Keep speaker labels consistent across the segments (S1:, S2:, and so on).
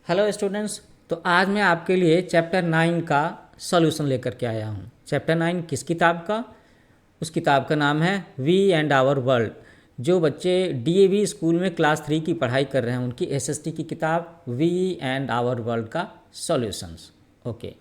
S1: Hello students. तो आज मैं आपके लिए चैप्टर 9 का सॉल्यूशन लेकर के आया हूँ। चैप्टर 9 किस किताब का? उस किताब का नाम है वी एंड आवर वर्ल्ड। जो बच्चे डीएवी स्कूल में क्लास 3 की पढ़ाई कर रहे हैं उनकी एसएसटी की किताब वी एंड आवर वर्ल्ड का सॉल्यूशंस। ओके,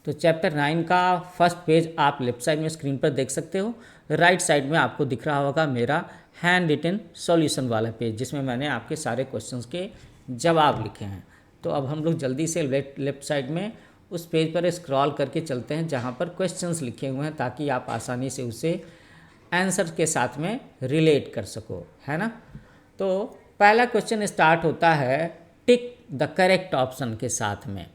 S1: तो चैप्टर 9 का फर्स्ट पेज आप लेफ्ट साइड में स्क्रीन पर देख सकते हो। राइट साइड में आपको दिख रहा होगा मेरा हैंड रिटन सॉल्यूशन वाला पेज, जिसमें मैंने आपके सारे क्वेश्चंस के जवाब लिखे हैं। तो अब हम लोग जल्दी से लेफ्ट साइड में उस पेज पर स्क्रॉल करके चलते हैं जहाँ पर क्वेश्चंस लिखे हुए हैं, ताकि आप आसानी से उसे आंसर के साथ में रिलेट कर सको, है ना। तो पहला क्वेश्चन स्टार्ट होता है टिक द करेक्ट ऑप्शन के साथ में।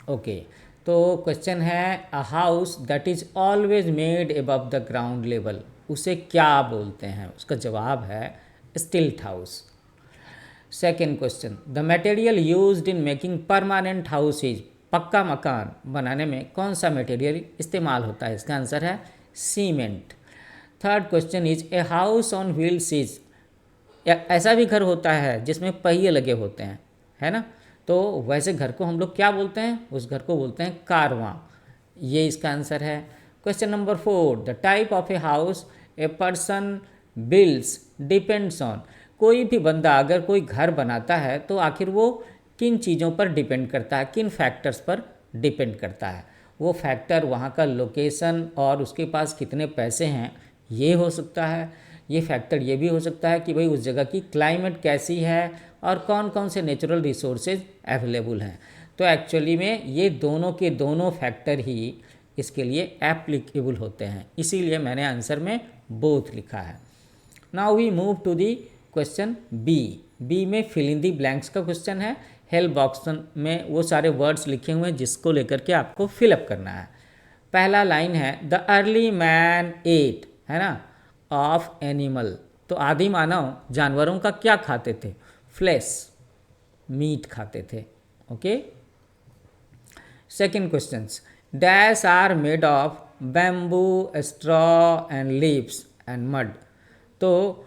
S1: ओके, तो क्वेश्चन है a house that is always made above the ground level, उसे क्या बोलते हैं? उसका जवाब है स्टिल्ट house. Second question, the material used in making permanent houses, पक्का मकान बनाने में कौन सा मटेरियल इस्तेमाल होता है? इसका आंसर है cement. Third question is a house on wheels is, ऐसा भी घर होता है जिसमें पहिए लगे होते हैं, है ना। तो वैसे घर को हम लोग क्या बोलते हैं? उस घर को बोलते हैं कारवां। ये इसका आंसर है। Question number 4, the type of a house a person builds depends on, कोई भी बंदा अगर कोई घर बनाता है तो आखिर वो किन चीज़ों पर डिपेंड करता है, किन फैक्टर्स पर डिपेंड करता है? वो फैक्टर वहाँ का लोकेशन और उसके पास कितने पैसे हैं ये हो सकता है। ये फैक्टर ये भी हो सकता है कि भाई उस जगह की क्लाइमेट कैसी है और कौन कौन से नेचुरल रिसोर्सेज अवेलेबल हैं। तो एक्चुअली में ये दोनों के दोनों फैक्टर ही इसके लिए एप्लीकेबल होते हैं, इसीलिए मैंने आंसर में बोथ लिखा है। Now we move to the question B में फिल इन दी ब्लैंक्स का क्वेश्चन है। हेल्प बॉक्स में वो सारे वर्ड्स लिखे हुए हैं जिसको लेकर के आपको फिलअप करना है। पहला लाइन है द अर्ली मैन एट, है ना, ऑफ एनिमल, तो आदि मानव जानवरों का क्या खाते थे? फ्लैश, मीट खाते थे। Okay, second question, dash are made of bamboo straw and leaves and mud, तो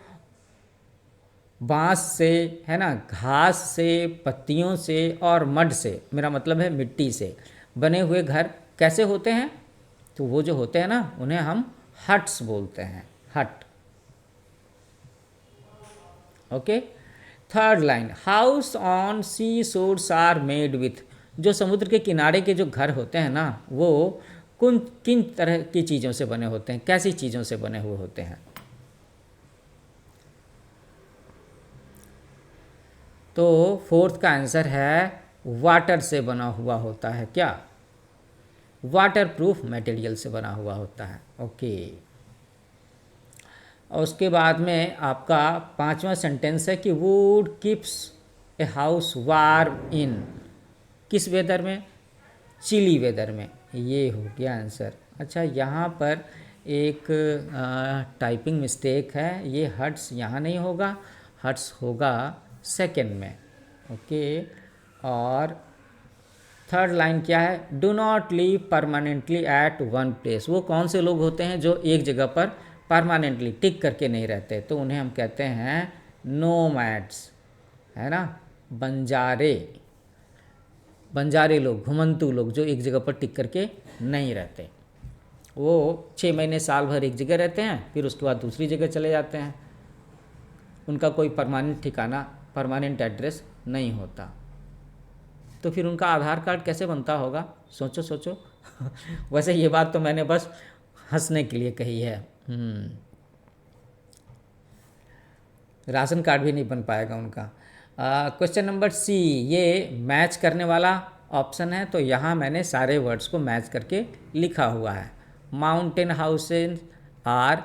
S1: बांस से, है ना, घास से, पत्तियों से और मड से, मेरा मतलब है मिट्टी से बने हुए घर कैसे होते हैं? तो वो जो होते हैं ना उन्हें हम हट्स बोलते हैं, hut. Okay, third line, house on sea shores are made with, जो समुद्र के किनारे के जो घर होते हैं ना वो किन तरह की चीज़ों से बने होते हैं, कैसी चीज़ों से बने हुए होते हैं? तो फोर्थ का आंसर है वाटर से बना हुआ होता है। क्या? वाटर प्रूफ मटेरियल से बना हुआ होता है। ओके, और उसके बाद में आपका पांचवा सेंटेंस है कि would keeps a house warm इन, किस वेदर में? चिली वेदर में। ये हो गया आंसर। अच्छा, यहाँ पर एक टाइपिंग मिस्टेक है, ये हट्स यहाँ नहीं होगा, हट्स होगा सेकेंड में। ओके, और थर्ड लाइन क्या है? Do not leave permanently at one place, वो कौन से लोग होते हैं जो एक जगह पर परमानेंटली टिक करके नहीं रहते? तो उन्हें हम कहते हैं नोमैड्स, है ना, बंजारे। बंजारे लोग, घुमंतू लोग जो एक जगह पर टिक करके नहीं रहते, वो 6 महीने साल भर एक जगह रहते हैं, फिर उसके बाद दूसरी जगह चले जाते हैं, उनका कोई परमानेंट ठिकाना, परमानेंट एड्रेस नहीं होता। तो फिर उनका आधार कार्ड कैसे बनता होगा? सोचो सोचो। वैसे ये बात तो मैंने बस हंसने के लिए कही है। राशन कार्ड भी नहीं बन पाएगा उनका। क्वेश्चन नंबर सी, ये मैच करने वाला ऑप्शन है, तो यहाँ मैंने सारे वर्ड्स को मैच करके लिखा हुआ है। Mountain houses are,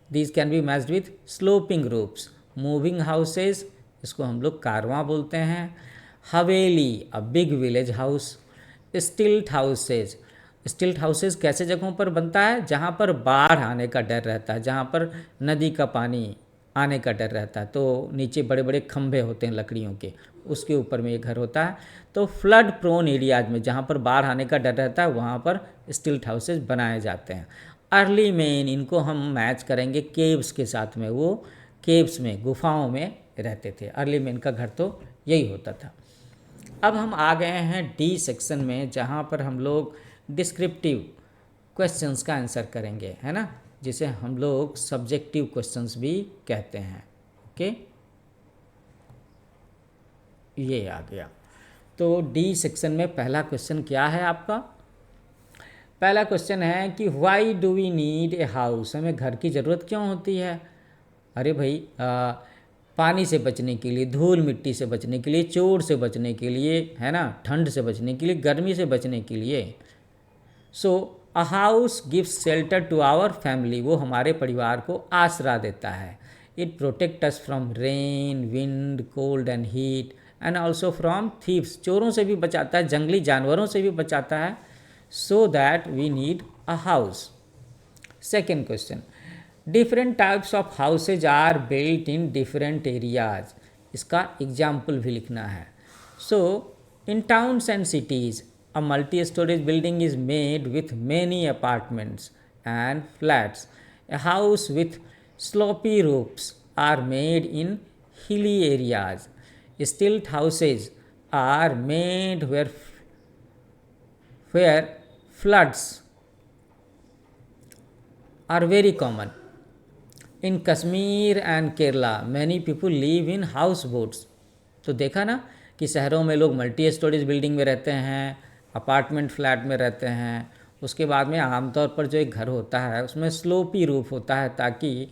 S1: these can be matched with sloping roofs. Moving houses, इसको हम लोग कारवां बोलते हैं। Haveli, a big village house. Stilt houses, stilt houses कैसे जगहों पर बनता है? जहाँ पर बाढ़ आने का डर रहता है, जहाँ पर नदी का पानी आने का डर रहता है, तो नीचे बड़े बड़े खंभे होते हैं लकड़ियों के, उसके ऊपर में ये घर होता है। तो फ्लड प्रोन एरियाज में जहाँ पर बाढ़ आने का डर रहता है वहाँ पर स्टिल्ट हाउसेज बनाए जाते हैं। अर्ली मैन, इनको हम मैच करेंगे केव्स के साथ में, वो केव्स में, गुफाओं में रहते थे। अर्ली मैन का घर तो यही होता था। अब हम आ गए हैं डी सेक्शन में, जहाँ पर हम लोग डिस्क्रिप्टिव क्वेश्चंस का आंसर करेंगे, है ना, जिसे हम लोग सब्जेक्टिव क्वेश्चंस भी कहते हैं। ओके, ये आ गया। तो डी सेक्शन में पहला क्वेश्चन क्या है आपका? पहला क्वेश्चन है कि why do we need a house, हमें घर की ज़रूरत क्यों होती है? अरे भाई, पानी से बचने के लिए, धूल मिट्टी से बचने के लिए, चोर से बचने के लिए, है ना, ठंड से बचने के लिए, गर्मी से बचने के लिए। So a house gives shelter to our family, वो हमारे परिवार को आसरा देता है। It protect us from rain, wind, cold and heat and also from thieves, चोरों से भी बचाता है, जंगली जानवरों से भी बचाता है। So that we need a house. Second question, different types of houses are built in different areas, इसका एग्जाम्पल भी लिखना है। So in towns and cities a multi-storage building is made with many apartments and flats. A house with slopy roofs are made in hilly areas. Stilt houses are made where floods are very common. In Kashmir and Kerala, many people live in houseboats. तो देखा ना कि शहरों में लोग multi storage building में रहते हैं, अपार्टमेंट फ्लैट में रहते हैं। उसके बाद में आमतौर पर जो एक घर होता है उसमें स्लोपी रूफ होता है, ताकि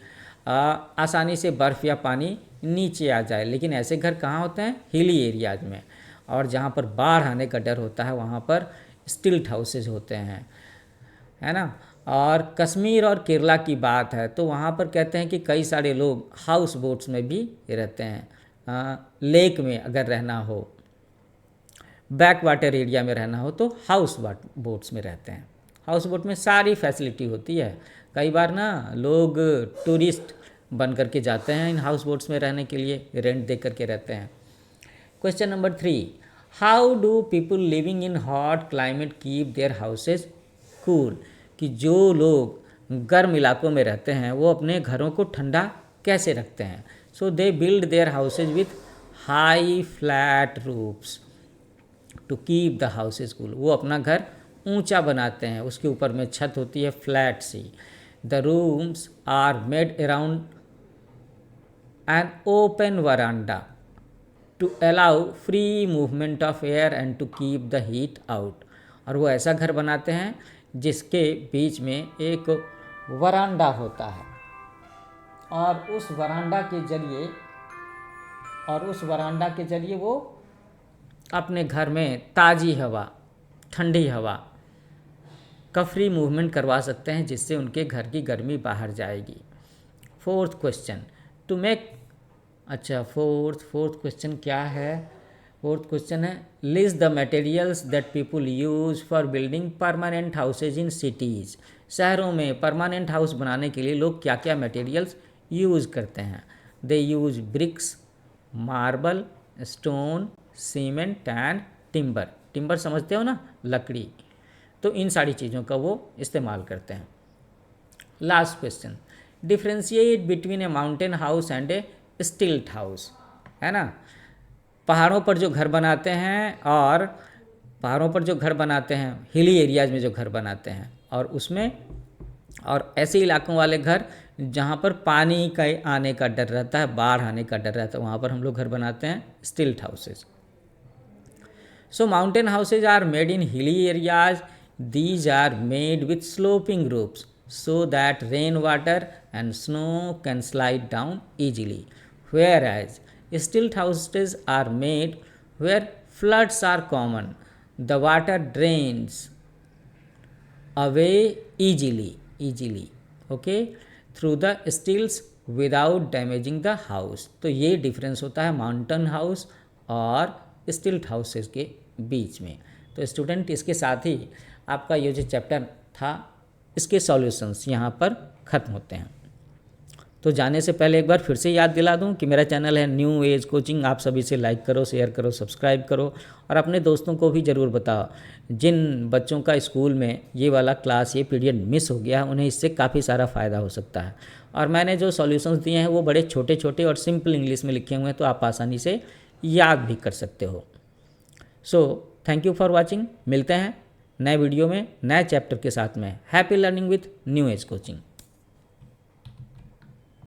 S1: आसानी से बर्फ़ या पानी नीचे आ जाए। लेकिन ऐसे घर कहाँ होते हैं? हिली एरियाज में। और जहाँ पर बाढ़ आने का डर होता है वहाँ पर स्टिल्ट हाउसेज होते हैं, है ना। और कश्मीर और केरला की बात है तो वहाँ पर कहते हैं कि कई सारे लोग हाउस बोट्स में भी रहते हैं। लेक में अगर रहना हो, बैक वाटर एरिया में रहना हो तो हाउस बोट्स में रहते हैं। हाउस बोट में सारी फैसिलिटी होती है। कई बार ना लोग टूरिस्ट बन करके जाते हैं इन हाउस बोट्स में रहने के लिए, रेंट दे करके रहते हैं। Question number 3, how do people living in hot climate keep their houses cool, कि जो लोग गर्म इलाकों में रहते हैं वो अपने घरों को ठंडा कैसे रखते हैं? So they build their houses with high flat roofs to keep the houses cool, वो अपना घर ऊंचा बनाते हैं, उसके ऊपर में छत होती है फ्लैट सी। The rooms are made around an open veranda to allow free movement of air and to keep the heat out, और वो ऐसा घर बनाते हैं जिसके बीच में एक वरांडा होता है, और उस वरांडा के जरिए वो अपने घर में ताज़ी हवा, ठंडी हवा का फ्री मूवमेंट करवा सकते हैं, जिससे उनके घर की गर्मी बाहर जाएगी। फोर्थ क्वेश्चन टू मेक, अच्छा फोर्थ क्वेश्चन क्या है? फोर्थ क्वेश्चन है list the materials that people use for building permanent houses in cities, शहरों में परमानेंट हाउस बनाने के लिए लोग क्या क्या मटेरियल्स यूज़ करते हैं? They use bricks, marble, stone, cement and timber. Timber समझते हो ना, लकड़ी। तो इन सारी चीज़ों का वो इस्तेमाल करते हैं। Last question, differentiate between A mountain house and ए स्टिल्ट हाउस, है ना। पहाड़ों पर जो घर बनाते हैं हिली एरियाज में जो घर बनाते हैं, और ऐसे इलाकों वाले घर जहाँ पर पानी का आने का डर रहता है, बाढ़ आने का डर रहता है, वहाँ पर हम लोग घर बनाते हैं स्टिल्ट houses. So mountain houses are made in hilly areas. These are made with sloping roofs so that rainwater and snow can slide down easily. Whereas stilt houses are made where floods are common. The water drains away easily, okay, through the stilts without damaging the house. तो ये difference होता है mountain house और स्टिल्ट houses के बीच में। तो student, इसके साथ ही आपका ये जो चैप्टर था इसके सॉल्यूशंस यहाँ पर ख़त्म होते हैं। तो जाने से पहले एक बार फिर से याद दिला दूँ कि मेरा चैनल है न्यू एज कोचिंग, आप सभी से लाइक करो, शेयर करो, सब्सक्राइब करो, और अपने दोस्तों को भी ज़रूर बताओ। जिन बच्चों का स्कूल में ये वाला क्लास, ये पीरियड मिस हो गया है, उन्हें इससे काफ़ी सारा फ़ायदा हो सकता है। और मैंने जो सॉल्यूशंस दिए हैं वो बड़े छोटे छोटे और सिंपल इंग्लिश में लिखे हुए हैं, तो आप आसानी से याद भी कर सकते हो। So thank you for watching. मिलते हैं नए वीडियो में नए चैप्टर के साथ में। Happy learning with new age coaching.